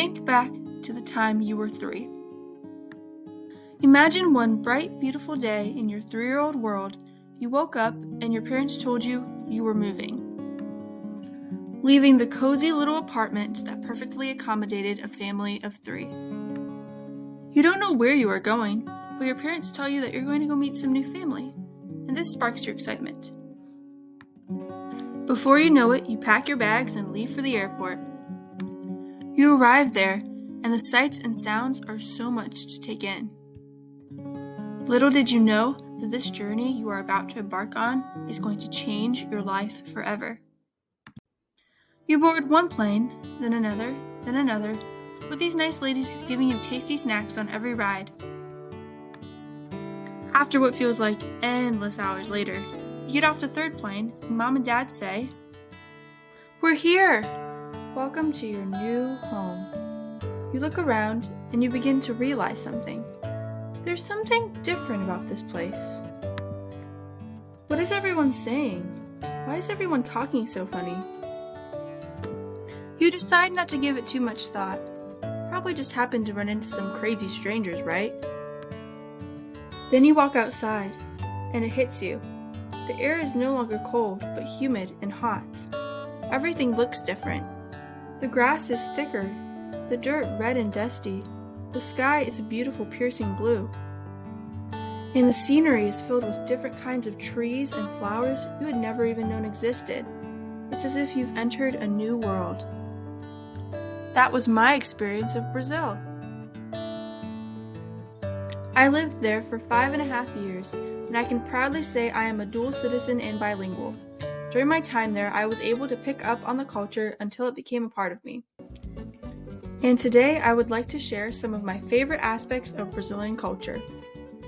Think back to the time you were 3. Imagine one bright, beautiful day in your 3-year-old world, you woke up and your parents told you you were moving. Leaving the cozy little apartment that perfectly accommodated a family of 3. You don't know where you are going, but your parents tell you that you're going to go meet some new family, and this sparks your excitement. Before you know it, you pack your bags and leave for the airport. You arrive there, and the sights and sounds are so much to take in. Little did you know that this journey you are about to embark on is going to change your life forever. You board one plane, then another, with these nice ladies giving you tasty snacks on every ride. After what feels like endless hours later, you get off the 3rd plane, and Mom and Dad say, "We're here! Welcome to your new home." You look around, and you begin to realize something. There's something different about this place. What is everyone saying? Why is everyone talking so funny? You decide not to give it too much thought. Probably just happened to run into some crazy strangers, right? Then you walk outside, and it hits you. The air is no longer cold, but humid and hot. Everything looks different. The grass is thicker, the dirt red and dusty. The sky is a beautiful piercing blue. And the scenery is filled with different kinds of trees and flowers you had never even known existed. It's as if you've entered a new world. That was my experience of Brazil. I lived there for 5.5 years, and I can proudly say I am a dual citizen and bilingual. During my time there, I was able to pick up on the culture until it became a part of me. And today, I would like to share some of my favorite aspects of Brazilian culture.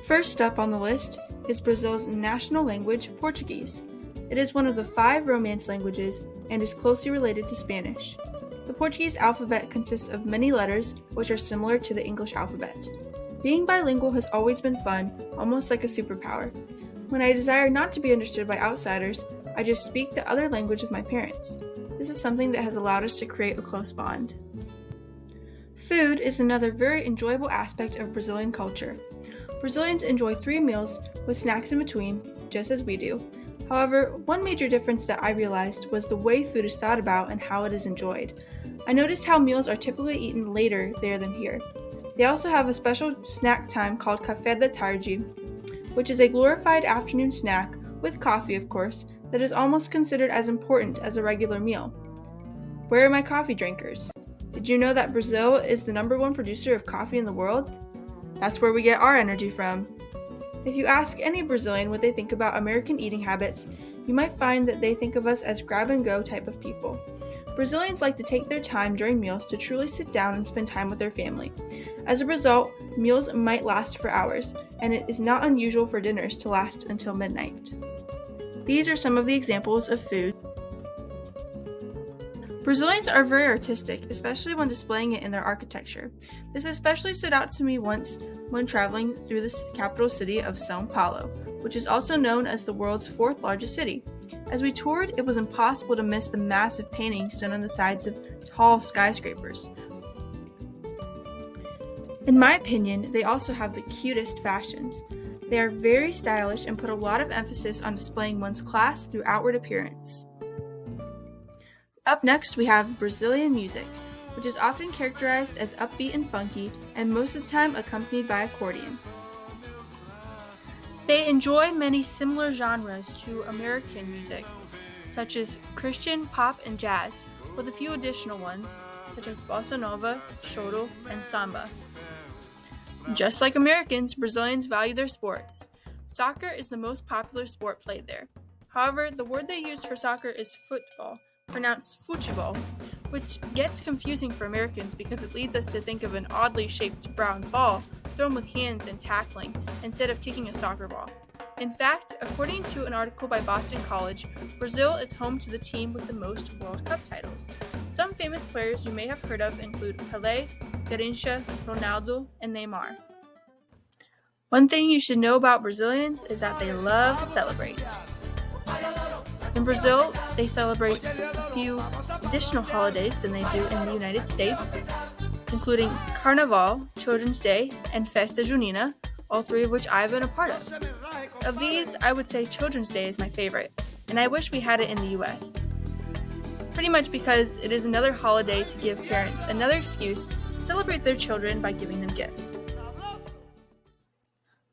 First up on the list is Brazil's national language, Portuguese. It is one of the 5 Romance languages and is closely related to Spanish. The Portuguese alphabet consists of many letters, which are similar to the English alphabet. Being bilingual has always been fun, almost like a superpower. When I desire not to be understood by outsiders, I just speak the other language with my parents. This is something that has allowed us to create a close bond. Food is another very enjoyable aspect of Brazilian culture. Brazilians enjoy 3 meals with snacks in between, just as we do. However, one major difference that I realized was the way food is thought about and how it is enjoyed. I noticed how meals are typically eaten later there than here. They also have a special snack time called Café da Tarde, which is a glorified afternoon snack, with coffee of course, that is almost considered as important as a regular meal. Where are my coffee drinkers? Did you know that Brazil is the #1 producer of coffee in the world? That's where we get our energy from. If you ask any Brazilian what they think about American eating habits, you might find that they think of us as grab-and-go type of people. Brazilians like to take their time during meals to truly sit down and spend time with their family. As a result, meals might last for hours, and it is not unusual for dinners to last until midnight. These are some of the examples of food. Brazilians are very artistic, especially when displaying it in their architecture. This especially stood out to me once when traveling through the capital city of São Paulo, which is also known as the world's 4th largest city. As we toured, it was impossible to miss the massive paintings done on the sides of tall skyscrapers. In my opinion, they also have the cutest fashions. They are very stylish and put a lot of emphasis on displaying one's class through outward appearance. Up next, we have Brazilian music, which is often characterized as upbeat and funky, and most of the time accompanied by accordion. They enjoy many similar genres to American music, such as Christian, pop, and jazz, with a few additional ones, such as bossa nova, choro, and samba. Just like Americans, Brazilians value their sports. Soccer is the most popular sport played there. However, the word they use for soccer is football, pronounced futebol, which gets confusing for Americans because it leads us to think of an oddly shaped brown ball thrown with hands and tackling instead of kicking a soccer ball. In fact, according to an article by Boston College, Brazil is home to the team with the most World Cup titles. Some famous players you may have heard of include Pelé, Garrincha, Ronaldo, and Neymar. One thing you should know about Brazilians is that they love to celebrate. In Brazil, they celebrate a few additional holidays than they do in the United States. including Carnaval, Children's Day, and Festa Junina, all three of which I've been a part of. Of these, I would say Children's Day is my favorite, and I wish we had it in the US. Pretty much because it is another holiday to give parents another excuse to celebrate their children by giving them gifts.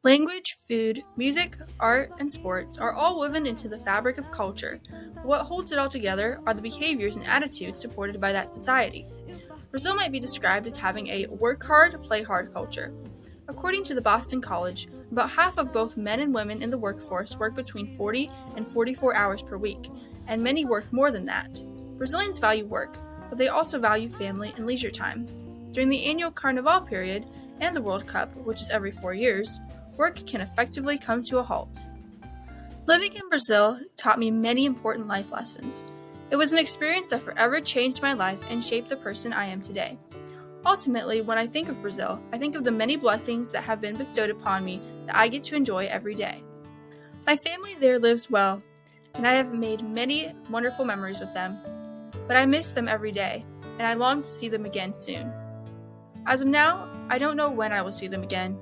Language, food, music, art, and sports are all woven into the fabric of culture, but what holds it all together are the behaviors and attitudes supported by that society. Brazil might be described as having a work hard, play hard culture. According to the Boston College, about half of both men and women in the workforce work between 40 and 44 hours per week, and many work more than that. Brazilians value work, but they also value family and leisure time. During the annual Carnival period and the World Cup, which is every 4 years, work can effectively come to a halt. Living in Brazil taught me many important life lessons. It was an experience that forever changed my life and shaped the person I am today. Ultimately, when I think of Brazil, I think of the many blessings that have been bestowed upon me that I get to enjoy every day. My family there lives well, and I have made many wonderful memories with them, but I miss them every day, and I long to see them again soon. As of now, I don't know when I will see them again,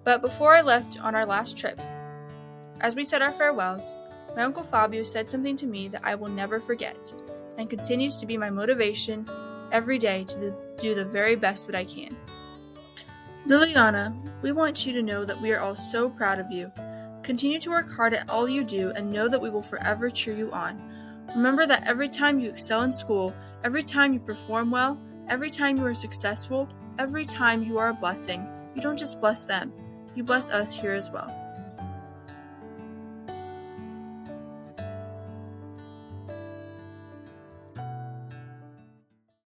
but before I left on our last trip, as we said our farewells, my Uncle Fabio said something to me that I will never forget, and continues to be my motivation every day to do the very best that I can. Liliana, we want you to know that we are all so proud of you. Continue to work hard at all you do and know that we will forever cheer you on. Remember that every time you excel in school, every time you perform well, every time you are successful, every time you are a blessing, you don't just bless them, you bless us here as well.